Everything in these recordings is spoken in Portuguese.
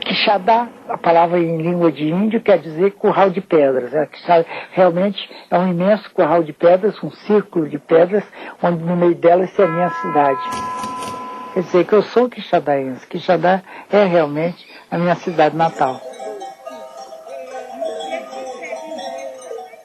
Quixadá, a palavra em língua de índio, quer dizer curral de pedras. Realmente é um imenso curral de pedras, um círculo de pedras, onde no meio delas é a minha cidade. Quer dizer que eu sou quixadaense. Quixadá é realmente a minha cidade natal.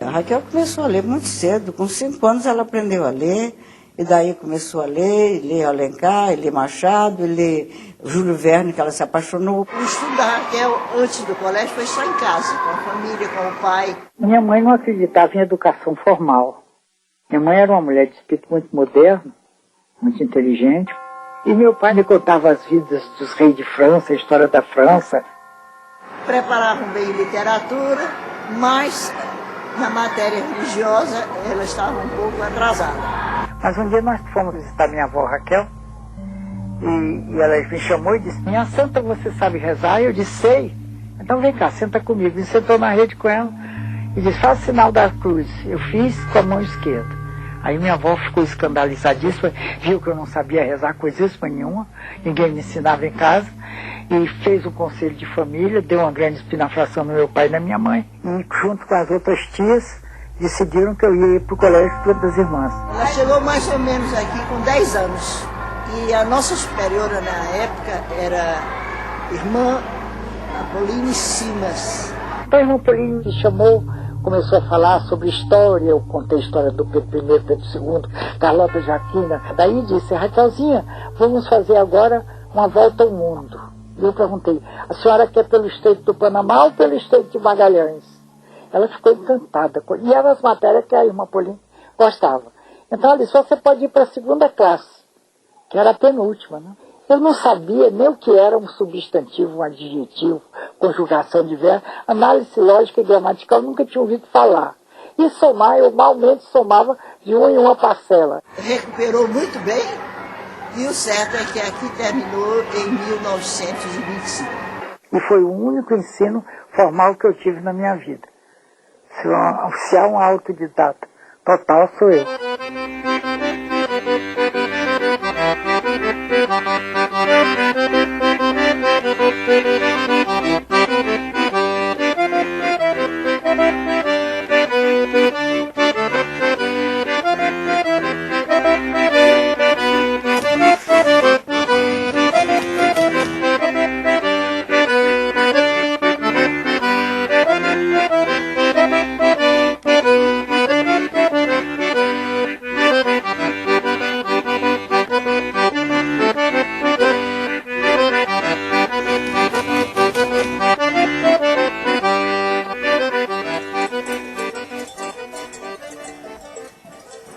A Raquel começou a ler muito cedo, com 5 anos ela aprendeu a ler, e daí começou a ler Alencar, ler Machado, ler Júlio Verne, que ela se apaixonou. O estudo da Raquel antes do colégio foi só em casa, com a família, com o pai. Minha mãe não acreditava em educação formal. Minha mãe era uma mulher de espírito muito moderno, muito inteligente, e meu pai me contava as vidas dos reis de França, a história da França. Preparavam bem literatura, mas na matéria religiosa ela estava um pouco atrasada. Mas um dia nós fomos visitar minha avó Raquel, e ela me chamou e disse: minha santa, você sabe rezar? Eu disse: sei. Então vem cá, senta comigo. E sentou na rede com ela e disse: faz o sinal da cruz. Eu fiz com a mão esquerda. Aí minha avó ficou escandalizadíssima, viu que eu não sabia rezar coisíssima nenhuma, ninguém me ensinava em casa, e fez um conselho de família, deu uma grande espinafração no meu pai e na minha mãe, e junto com as outras tias, decidiram que eu ia para o Colégio das Irmãs. Ela chegou mais ou menos aqui com 10 anos, e a nossa superiora na época era irmã Apolline Simas. Então a irmã Apolline me chamou, começou a falar sobre história, eu contei a história do Pedro I, Pedro II, Carlota Joaquina. Daí disse: Raquelzinha, vamos fazer agora uma volta ao mundo. E eu perguntei: a senhora quer pelo Estreito do Panamá ou pelo Estreito de Magalhães? Ela ficou encantada. E eram as matérias que a irmã Pauline gostava. Então ela disse: você pode ir para a 2ª classe, que era a penúltima, né? Eu não sabia nem o que era um substantivo, um adjetivo, conjugação de verbo, análise lógica e gramatical, nunca tinha ouvido falar. E somar, eu malmente somava de uma em uma parcela. Recuperou muito bem, e o certo é que aqui terminou em 1925. E foi o único ensino formal que eu tive na minha vida. Se há um autodidata total, sou eu.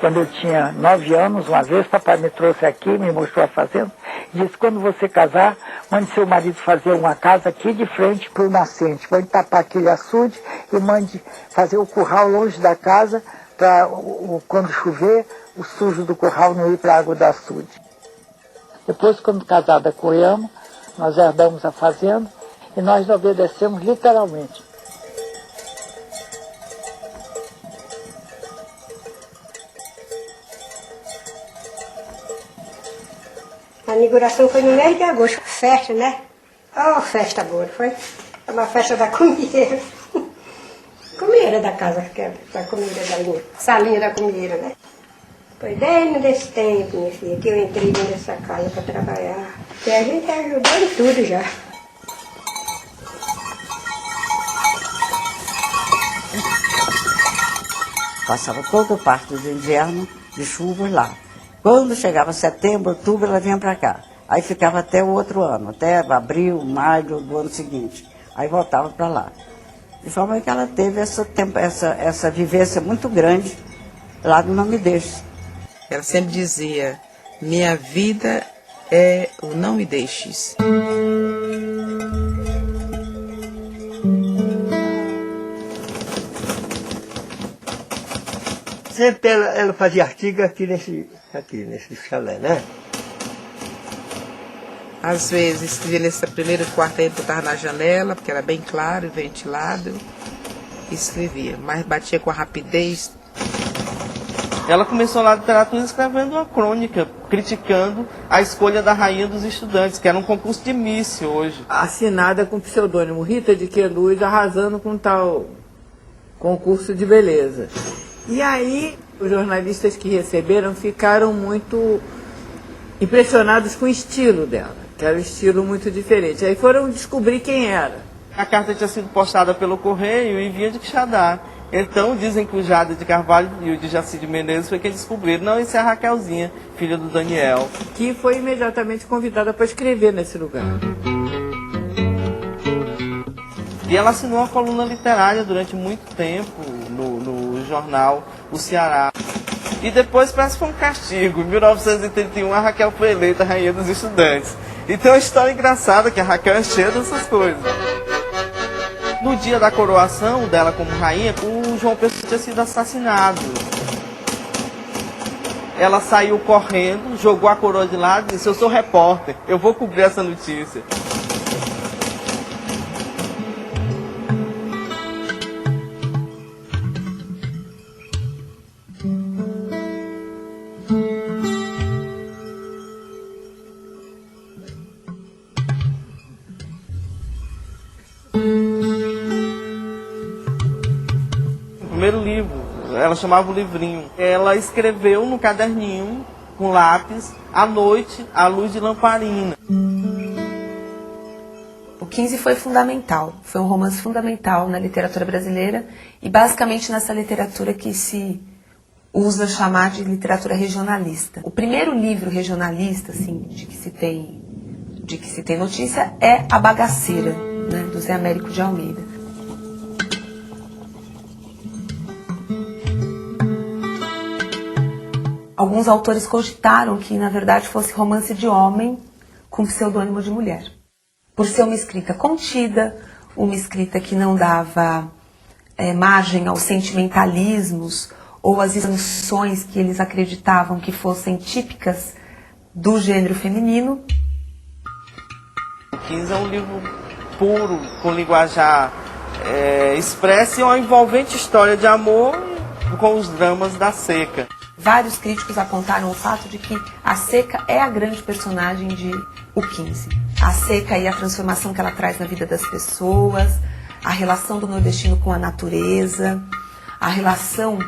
Quando eu tinha 9 anos, uma vez, papai me trouxe aqui, me mostrou a fazenda, e disse: quando você casar, mande seu marido fazer uma casa aqui de frente para o nascente, mande tapar aquele açude e mande fazer o curral longe da casa, para quando chover, o sujo do curral não ir para a água do açude. Depois, quando casada com o Iamo, nós herdamos a fazenda e nós obedecemos literalmente. A inauguração foi no mês de agosto, festa, né? Oh, festa boa, foi? Uma festa da comieira. Comieira da casa, que é a comieira da linha. Salinha da comieira, né? Foi bem nesse tempo, minha filha, que eu entrei dentro dessa casa para trabalhar. E a gente ajudou em tudo já. passava toda parte do inverno de chuvas lá. Quando chegava setembro, outubro, ela vinha para cá. Aí ficava até o outro ano, até abril, maio do ano seguinte. Aí voltava para lá. De forma que ela teve essa vivência muito grande lá no Não Me Deixe. Ela sempre dizia, minha vida é o não me deixes. Sempre ela fazia artigo aqui nesse chalé, né? Às vezes, escrevia nesse primeiro quarto aí, botava na janela, porque era bem claro e ventilado, e escrevia, mas batia com a rapidez. Ela começou lá na literatura escrevendo uma crônica, criticando a escolha da rainha dos estudantes, que era um concurso de Miss hoje. Assinada com o pseudônimo Rita de Queluz, arrasando com tal concurso de beleza. E aí, os jornalistas que receberam ficaram muito impressionados com o estilo dela, que era um estilo muito diferente. Aí foram descobrir quem era. A carta tinha sido postada pelo correio e vinha de Quixadá. Então, dizem que o Jade de Carvalho e o de Jaci de Menezes foi quem descobriram. Não, isso é a Raquelzinha, filha do Daniel. Que foi imediatamente convidada para escrever nesse lugar. E ela assinou uma coluna literária durante muito tempo no jornal O Ceará. E depois parece que foi um castigo. Em 1931, a Raquel foi eleita rainha dos estudantes. E tem uma história engraçada, que a Raquel é cheia dessas coisas. No dia da coroação dela como rainha, o João Pessoa tinha sido assassinado. Ela saiu correndo, jogou a coroa de lado e disse, eu sou repórter, eu vou cobrir essa notícia. Primeiro livro, ela chamava o livrinho. Ela escreveu no caderninho, com lápis, à noite, à luz de lamparina. O 15 foi fundamental, foi um romance fundamental na literatura brasileira e basicamente nessa literatura que se usa chamar de literatura regionalista. O primeiro livro regionalista, assim, de que se tem notícia é A Bagaceira, né, do Zé Américo de Almeida. Alguns autores cogitaram que, na verdade, fosse romance de homem com pseudônimo de mulher. Por ser uma escrita contida, uma escrita que não dava margem aos sentimentalismos ou às emoções que eles acreditavam que fossem típicas do gênero feminino. O 15 é um livro puro, com linguajar expresso e uma envolvente história de amor com os dramas da seca. Vários críticos apontaram o fato de que a seca é a grande personagem de O 15. A seca e a transformação que ela traz na vida das pessoas, a relação do nordestino com a natureza, a relação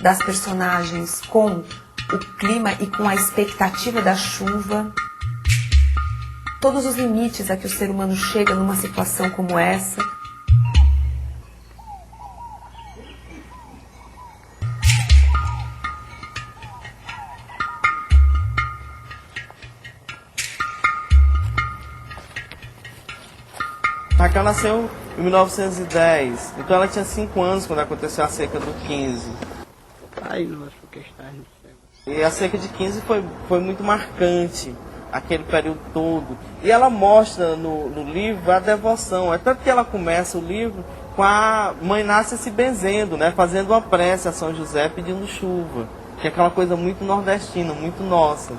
das personagens com o clima e com a expectativa da chuva. Todos os limites a que o ser humano chega numa situação como essa. Raquel nasceu em 1910, então ela tinha 5 anos quando aconteceu a seca do 15. Ai, nossa, que está. E a seca de 15 foi muito marcante, aquele período todo. E ela mostra no livro a devoção. É tanto que ela começa o livro com a mãe Nácia se benzendo, né, fazendo uma prece a São José pedindo chuva. Que é aquela coisa muito nordestina, muito nossa.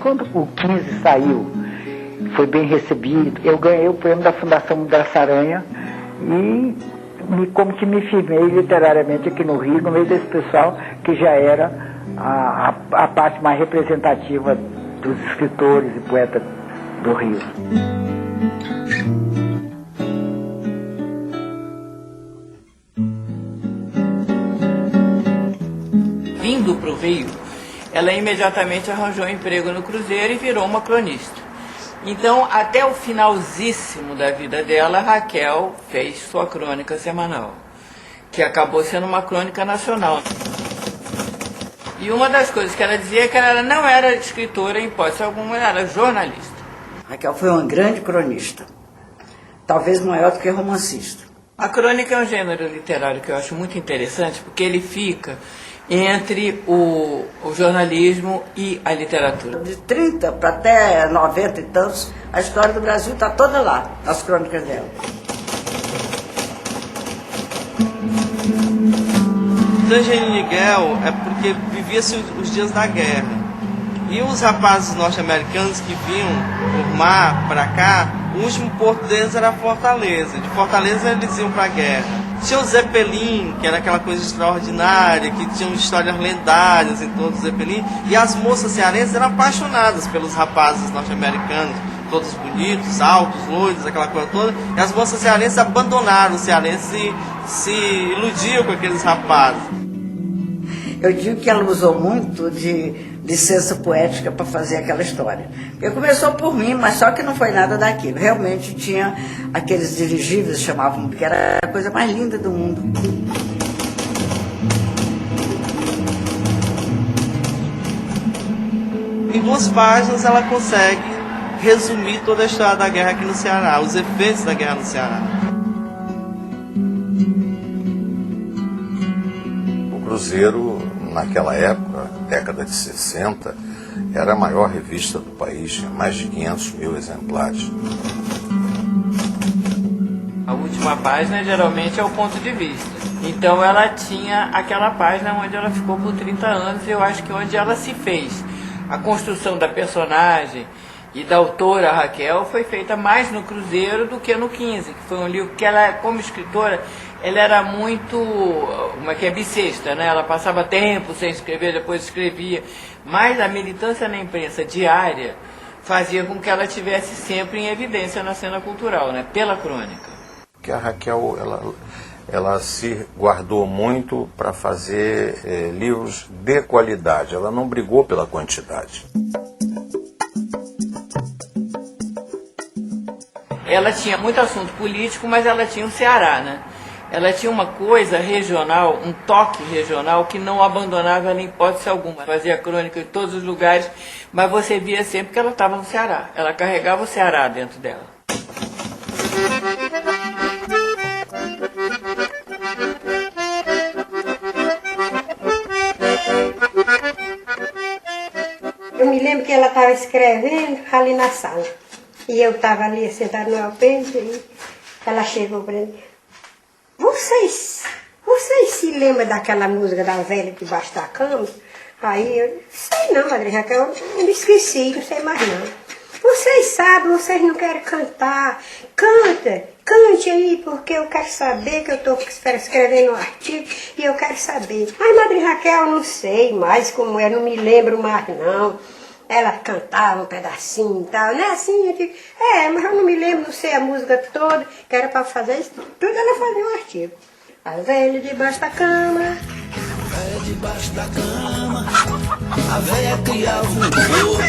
quando o 15 saiu, foi bem recebido, eu ganhei o prêmio da Fundação Mudança Aranha e como que me firmei literariamente aqui no Rio, no meio desse pessoal que já era a parte mais representativa dos escritores e poetas do Rio. Vindo para o Rio, ela imediatamente arranjou um emprego no Cruzeiro e virou uma cronista. Então, até o finalzíssimo da vida dela, Raquel fez sua crônica semanal, que acabou sendo uma crônica nacional. E uma das coisas que ela dizia é que ela não era escritora em hipótese alguma, ela era jornalista. Raquel foi uma grande cronista, talvez maior do que romancista. A crônica é um gênero literário que eu acho muito interessante, porque ele fica entre o jornalismo e a literatura. De 30 para até 90 e tantos, a história do Brasil está toda lá, nas crônicas dela. Angelina Miguel é porque vivia-se os dias da guerra. E os rapazes norte-americanos que vinham por mar para cá, o último porto deles era Fortaleza. De Fortaleza eles iam para a guerra. Tinha o Zeppelin, que era aquela coisa extraordinária, que tinham histórias lendárias em todo o Zeppelin. E as moças cearenses eram apaixonadas pelos rapazes norte-americanos, todos bonitos, altos, loiros, aquela coisa toda. E as moças cearenses abandonaram o cearense e se iludiam com aqueles rapazes. Eu digo que ela usou muito de licença poética para fazer aquela história. Porque começou por mim, mas só que não foi nada daquilo. Realmente tinha aqueles dirigíveis, chamavam, que era a coisa mais linda do mundo. Em 2 páginas ela consegue resumir toda a história da guerra aqui no Ceará, os efeitos da guerra no Ceará. O Cruzeiro, naquela época, década de 60, era a maior revista do país, tinha mais de 500 mil exemplares. A última página geralmente é o ponto de vista. Então ela tinha aquela página onde ela ficou por 30 anos, e eu acho que onde ela se fez. A construção da personagem e da autora Raquel foi feita mais no Cruzeiro do que no 15, que foi um livro que ela, como escritora, ela era muito, uma que é bissexta, né? Ela passava tempo sem escrever, depois escrevia. Mas a militância na imprensa diária fazia com que ela estivesse sempre em evidência na cena cultural, né? Pela crônica. Porque a Raquel, ela se guardou muito para fazer livros de qualidade. Ela não brigou pela quantidade. Ela tinha muito assunto político, mas ela tinha o Ceará, né? Ela tinha uma coisa regional, um toque regional que não abandonava em hipótese alguma. Fazia crônica em todos os lugares, mas você via sempre que ela estava no Ceará. Ela carregava o Ceará dentro dela. Eu me lembro que ela estava escrevendo ali na sala. E eu estava ali sentada no alpendre e ela chegou para mim. Vocês se lembram daquela música da velha debaixo da cama? Aí eu sei não, Madre Raquel, eu me esqueci, não sei mais não. Vocês sabem, vocês não querem cantar. Cante aí, porque eu quero saber, que eu estou escrevendo um artigo e eu quero saber. Mas Madre Raquel, eu não sei mais como é, não me lembro mais não. Ela cantava um pedacinho e tal, né? Assim, eu digo, mas eu não me lembro, não sei a música toda, que era para fazer isso tudo, ela fazia um artigo. A velha debaixo da cama. A velha debaixo da cama, a velha criava um corpo.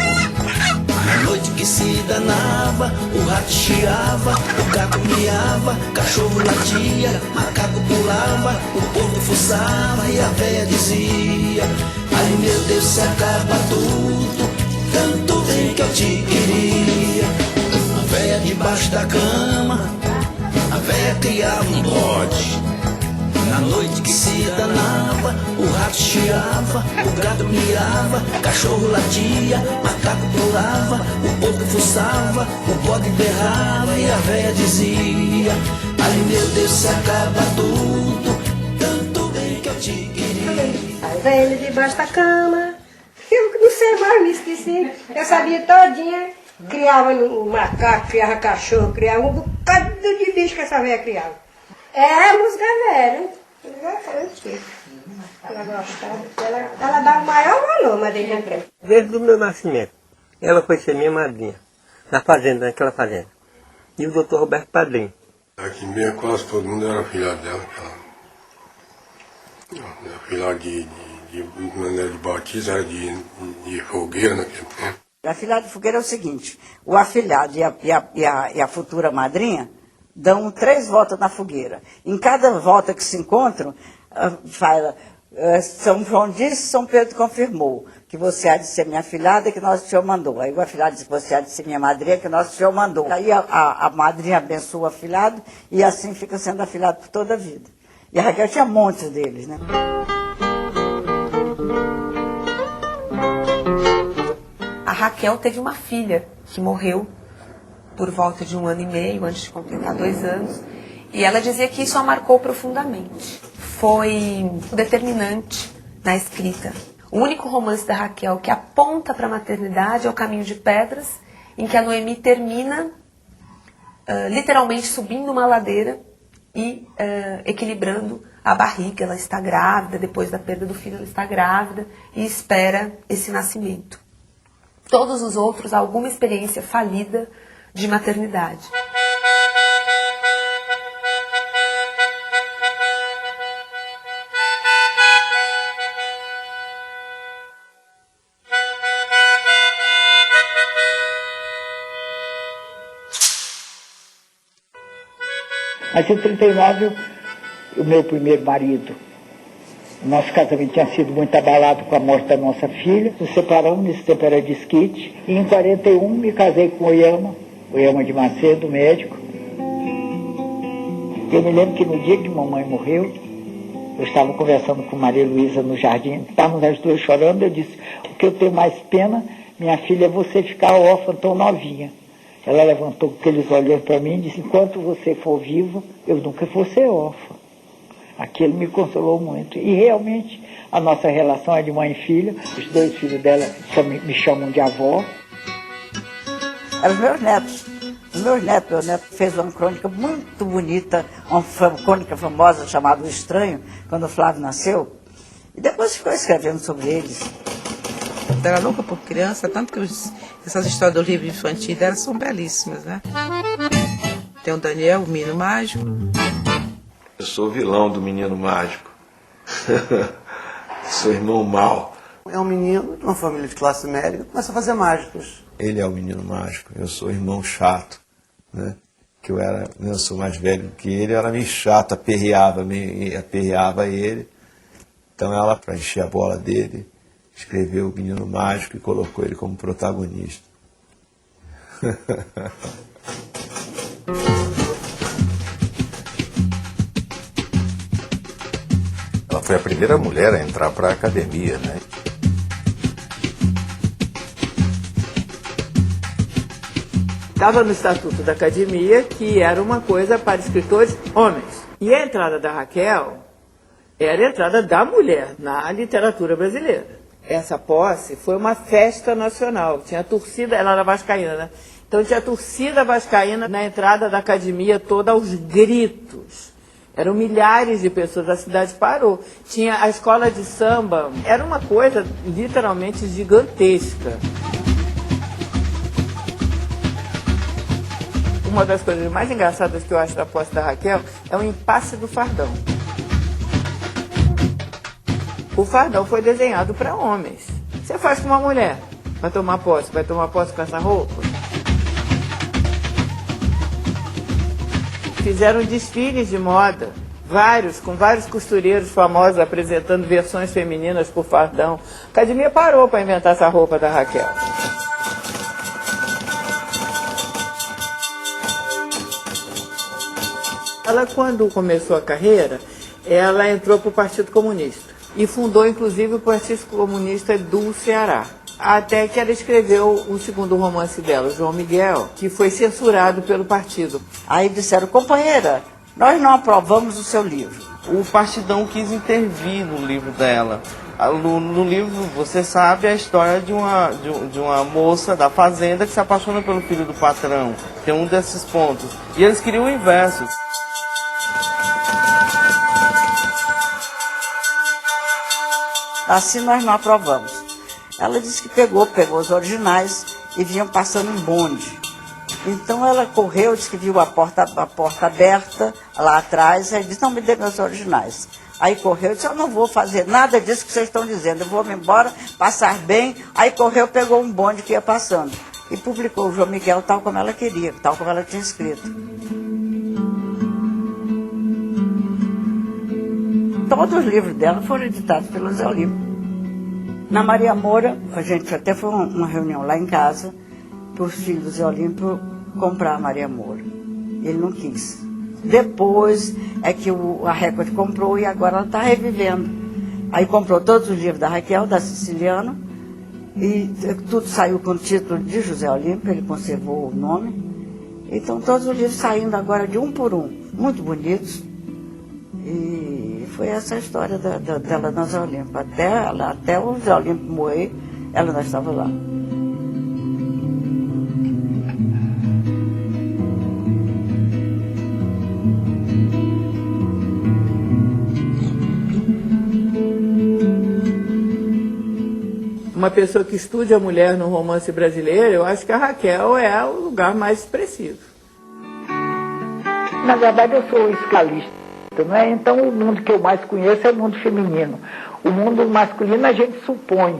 Na noite que se danava, o rato chiava, o gato miava, cachorro latia, macaco pulava, o porco fuçava e a velha dizia: ai meu Deus, se acaba tudo, tanto bem que eu te queria. A velha debaixo da cama, a velha criava um bode. Na noite que se danava, o rato chiava, o gado miava, cachorro latia, macaco pulava, o porco fuçava, o bode berrava e a véia dizia: ai meu Deus, se acaba tudo, tanto bem que eu te queria. A velha debaixo da cama. Eu Não sei mais, me esqueci. Eu sabia todinha. Criava um macaco, criava cachorro, criava um bocado de bicho que essa velha criava. É música velha. Música antiga. Ela gostava. Ela dava o maior valor, Madrinha Branca. Desde o meu nascimento, ela foi ser minha madrinha, na fazenda, naquela fazenda. E o doutor Roberto Padrinho. Aqui mesmo quase todo mundo era filhado dela. Era filhado de batismo, era de fogueira naquele tempo. Afilhado de fogueira é o seguinte, o afilhado e a futura madrinha dão 3 voltas na fogueira. Em cada volta que se encontram, fala, São João disse, São Pedro confirmou, que você há de ser minha afilhada, que nosso Senhor mandou. Aí o afilhado disse, você há de ser minha madrinha, que nosso Senhor mandou. Aí a madrinha abençoa o afilhado e assim fica sendo afilhado por toda a vida. E a Raquel tinha montes deles, né? A Raquel teve uma filha que morreu por volta de 1 ano e meio, antes de completar 2 anos. E ela dizia que isso a marcou profundamente. Foi determinante na escrita. O único romance da Raquel que aponta para a maternidade é O Caminho de Pedras, em que a Noemi termina literalmente subindo uma ladeira e equilibrando a barriga. Ela está grávida, depois da perda do filho ela está grávida e espera esse nascimento. Todos os outros, alguma experiência falida de maternidade. Mas em 1939, o meu primeiro marido, o nosso casamento tinha sido muito abalado com a morte da nossa filha. Nos separamos, nesse tempo era disquite. E em 41 me casei com o Oyama de Macedo, médico. Eu me lembro que no dia que mamãe morreu, eu estava conversando com Maria Luísa no jardim. Estávamos as duas chorando. Eu disse, o que eu tenho mais pena, minha filha, é você ficar órfã tão novinha. Ela levantou aqueles olhos para mim e disse, enquanto você for vivo, eu nunca vou ser órfã. Aquilo me consolou muito. E realmente a nossa relação é de mãe e filha. Os 2 filhos dela me chamam de avó. Eram os meus netos. Meu neto fez uma crônica muito bonita, uma crônica famosa chamada O Estranho, quando o Flávio nasceu. E depois ficou escrevendo sobre eles. Eu era louca por criança, tanto que essas histórias do livro infantil dela são belíssimas, né? Tem o Daniel, o Menino Mágico. Eu sou o vilão do Menino Mágico. Sou irmão mau. É um menino de uma família de classe média que começa a fazer mágicas. Ele é o menino mágico, eu sou o irmão chato, né? Que eu sou mais velho do que ele, eu era meio chato, aperreava ele. Então ela, para encher a bola dele, escreveu o Menino Mágico e colocou ele como protagonista. Ela foi a primeira mulher a entrar para a academia, né? Estava no Estatuto da Academia que era uma coisa para escritores homens. E a entrada da Raquel era a entrada da mulher na literatura brasileira. Essa posse foi uma festa nacional. Tinha torcida, ela era vascaína, né? Então tinha torcida vascaína na entrada da academia toda aos gritos. Eram milhares de pessoas, a cidade parou. Tinha a escola de samba, era uma coisa literalmente gigantesca. Uma das coisas mais engraçadas que eu acho da posse da Raquel é o impasse do fardão. O fardão foi desenhado para homens. Você faz com uma mulher, vai tomar posse com essa roupa? Fizeram desfiles de moda, com vários costureiros famosos apresentando versões femininas por fardão. A academia parou para inventar essa roupa da Raquel. Ela, quando começou a carreira, ela entrou para o Partido Comunista e fundou, inclusive, o Partido Comunista do Ceará. Até que ela escreveu o segundo romance dela, João Miguel, que foi censurado pelo partido. Aí disseram, companheira, nós não aprovamos o seu livro. O Partidão quis intervir no livro dela. No livro, você sabe a história de uma moça da fazenda que se apaixona pelo filho do patrão. Tem um desses pontos. E eles queriam o inverso. Assim nós não aprovamos. Ela disse que pegou os originais e vinham passando em bonde. Então ela correu, disse que viu a porta aberta lá atrás, aí disse, não, me dê meus originais. Aí correu e disse, eu não vou fazer nada disso que vocês estão dizendo, eu vou me embora, passar bem. Aí correu, pegou um bonde que ia passando e publicou o João Miguel tal como ela queria, tal como ela tinha escrito. Todos os livros dela foram editados pelo Zé Olímpio. Na Maria Moura, a gente até foi uma reunião lá em casa, para os filhos do Zé Olímpio comprar a Maria Moura. Ele não quis. Depois é que a Record comprou e agora ela está revivendo. Aí comprou todos os livros da Raquel, da Siciliano, e tudo saiu com o título de José Olímpio, ele conservou o nome. Então todos os livros saindo agora de um por um, muito bonitos. E foi essa a história dela na Zé Olímpio. Até o Zé Olímpio morrer, ela não estava lá. Uma pessoa que estude a mulher no romance brasileiro, eu acho que a Raquel é o lugar mais expressivo. Na verdade, eu sou escalista, não é? Então, o mundo que eu mais conheço é o mundo feminino. O mundo masculino a gente supõe.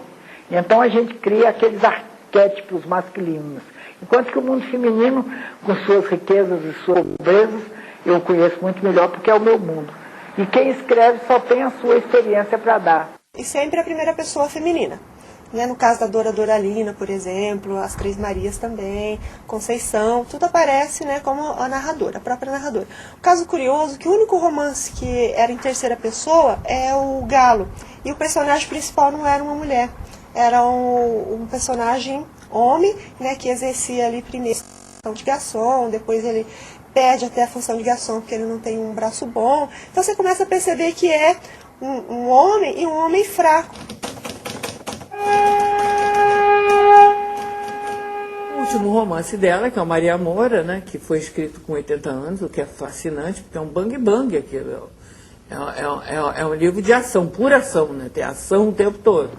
Então, a gente cria aqueles arquétipos masculinos. Enquanto que o mundo feminino, com suas riquezas e suas pobrezas, eu conheço muito melhor porque é o meu mundo. E quem escreve só tem a sua experiência para dar. E sempre a primeira pessoa feminina. No caso da Dora Doralina, por exemplo, as Três Marias também, Conceição, tudo aparece como a narradora, a própria narradora. O caso curioso é que o único romance que era em terceira pessoa é o Galo. E o personagem principal não era uma mulher, era um personagem homem, que exercia ali primeiro a função de garçom, depois ele perde até a função de garçom porque ele não tem um braço bom. Então você começa a perceber que é um homem e um homem fraco. O último romance dela, que é o Maria Moura, que foi escrito com 80 anos, o que é fascinante, porque é um bang-bang aquilo. É um livro de ação, pura ação, tem ação o tempo todo.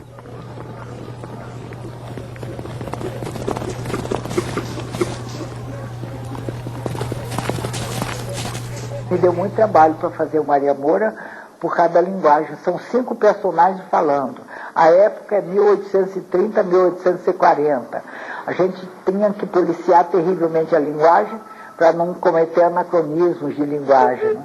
Me deu muito trabalho para fazer o Maria Moura por causa da linguagem. São 5 personagens falando. A época é 1830, 1840. A gente tinha que policiar terrivelmente a linguagem para não cometer anacronismos de linguagem. Né?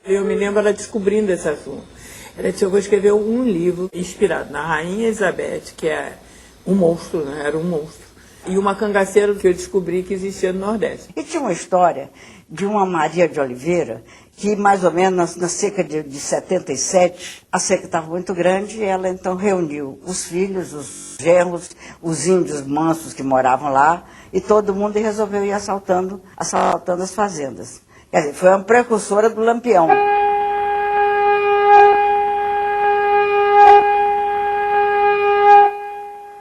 Eu me lembro ela descobrindo esse assunto. Ela chegou a escrever um livro inspirado na Rainha Elizabeth, que é um monstro, era um monstro. E uma cangaceira que eu descobri que existia no Nordeste. E tinha uma história de uma Maria de Oliveira, que mais ou menos na seca de 77, a seca estava muito grande, e ela então reuniu os filhos, os genros, os índios mansos que moravam lá, e todo mundo resolveu ir assaltando as fazendas. Quer dizer, foi uma precursora do Lampião.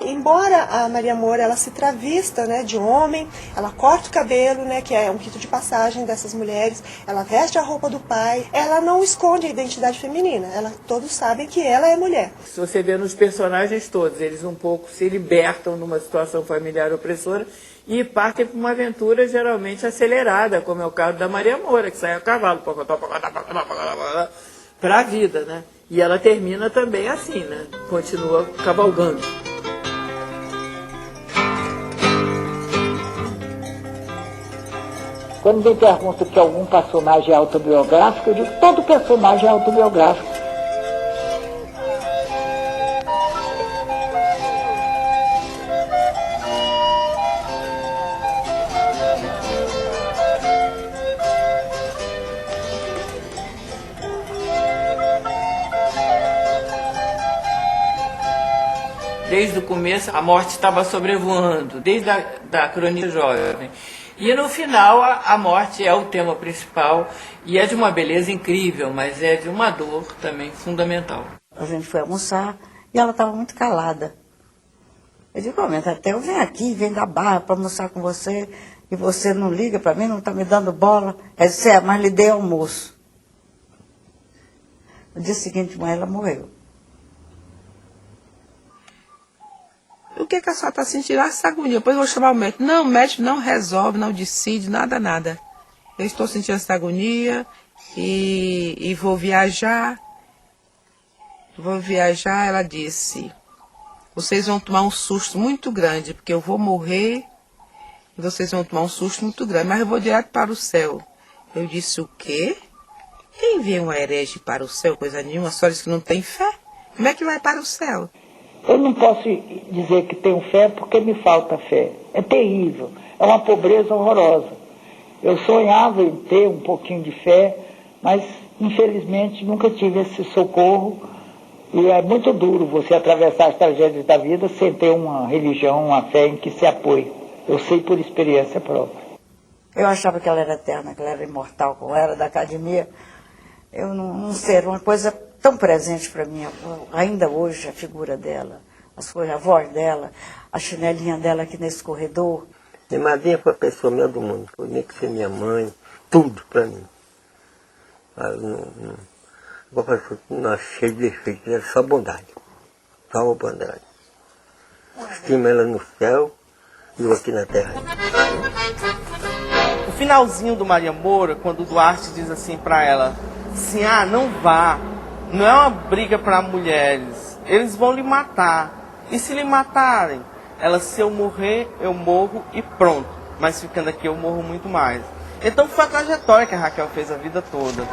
Embora a Maria Moura ela se travista de homem, ela corta o cabelo, que é um rito de passagem dessas mulheres, ela veste a roupa do pai, ela não esconde a identidade feminina, todos sabem que ela é mulher. Se você vê nos personagens todos, eles um pouco se libertam numa situação familiar opressora e partem para uma aventura geralmente acelerada, como é o caso da Maria Moura, que sai a cavalo para a vida, E ela termina também assim, continua cavalgando. Quando me perguntam que algum personagem é autobiográfico, eu digo que todo personagem é autobiográfico. desde o começo a morte estava sobrevoando, desde a crônica jovem. E no final a morte é o tema principal e é de uma beleza incrível, mas é de uma dor também fundamental. A gente foi almoçar e ela estava muito calada. Eu digo, até eu venho aqui, venho da Barra para almoçar com você e você não liga para mim, não está me dando bola. Ela disse, mas lhe dei almoço. No dia seguinte, mãe, ela morreu. O que a senhora está sentindo? Essa agonia. Depois eu vou chamar o médico. Não, o médico não resolve, não decide, nada. Eu estou sentindo essa agonia e vou viajar. Ela disse, vocês vão tomar um susto muito grande, porque eu vou morrer e vocês vão tomar um susto muito grande, mas eu vou direto para o céu. Eu disse, o quê? Quem vê um herege para o céu, coisa nenhuma, a senhora disse que não tem fé? Como é que vai para o céu? Eu não posso dizer que tenho fé porque me falta fé. É terrível, é uma pobreza horrorosa. Eu sonhava em ter um pouquinho de fé, mas infelizmente nunca tive esse socorro. E é muito duro você atravessar as tragédias da vida sem ter uma religião, uma fé em que se apoie. Eu sei por experiência própria. Eu achava que ela era eterna, que ela era imortal, como era da academia. Eu não sei, era uma coisa tão presente para mim, ainda hoje, a figura dela, a voz dela, a chinelinha dela aqui nesse corredor. Minha madrinha foi a pessoa melhor do mundo, foi nem que ser minha mãe, tudo para mim. Agora não cheio de defeitos, era só bondade. Só bondade. Estima ela no céu e eu aqui na terra. O finalzinho do Maria Moura, quando o Duarte diz assim para ela, assim, não vá, não é uma briga para mulheres, eles vão lhe matar. E se lhe matarem? Ela, se eu morrer, eu morro e pronto. Mas ficando aqui eu morro muito mais. Então foi a trajetória que a Raquel fez a vida toda.